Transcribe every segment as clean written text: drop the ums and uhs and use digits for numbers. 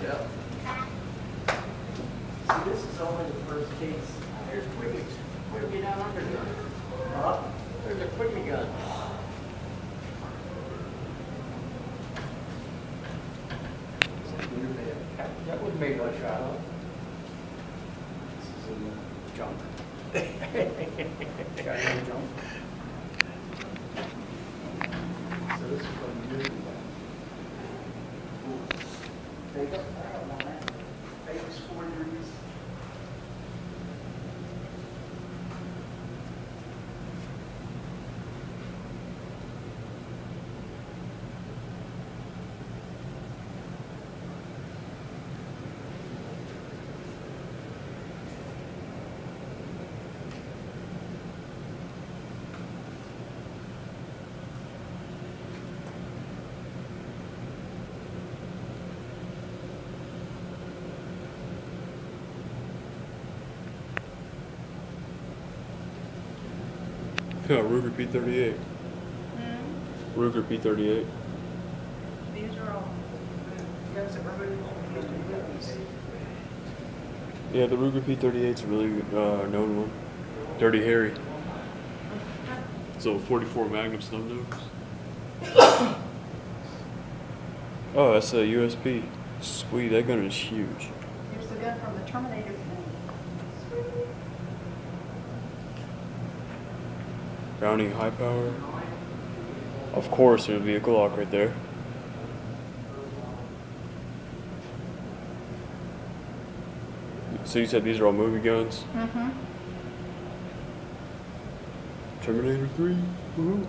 Yep. See, this is only the first case. There's quickies. Where we down under there? Huh? There's a quickie gun. That wouldn't make much out of it. This is in the Junk. got no jump. So this is from the movie. Take up, I don't want that. Famous forgeries. Yeah, Ruger P38. Ruger P38. These are all guns that were moved from the movies. Yeah, the Ruger P38's a really known one. Dirty Harry. So 44 Magnum snub nose. Oh, that's a USP. Sweet, that gun is huge. Here's the gun from the Terminator film. Browning high power. Of course, there's a vehicle lock right there. So you said these are all movie guns? Mm-hmm. Terminator 3. Woohoo.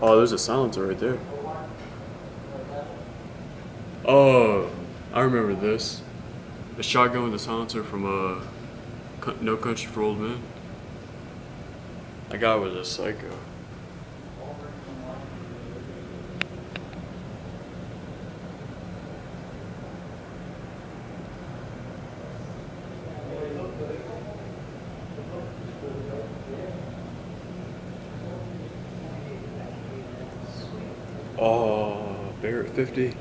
Oh, there's a silencer right there. Oh, I remember this. The shotgun with a silencer from No Country for Old Men. That guy was a psycho. Oh, Barrett 50.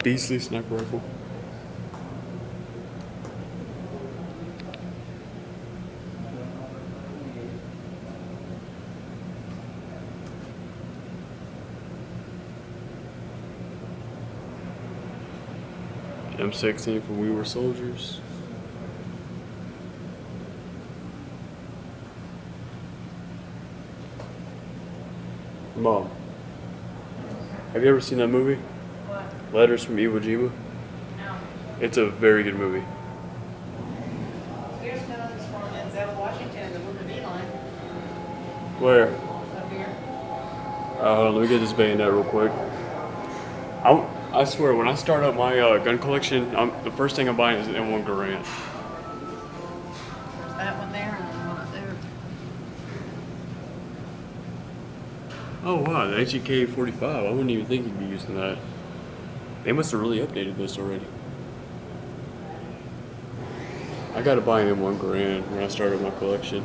Beastly sniper rifle. M16 from We Were Soldiers. Mom, have you ever seen that movie? What? Letters from Iwo Jima? No. It's a very good movie. Here's another from Denzel Washington in the movie Beeline. Where? Up here. Hold on, let me get this bayonet real quick. I swear, when I start up my gun collection, the first thing I'm buying is an M1 Garand. There's that one there and one up there. Oh wow, the HEK 45. I wouldn't even think you'd be using that. They must have really updated this already. I gotta buy an M1 Garand when I start up my collection.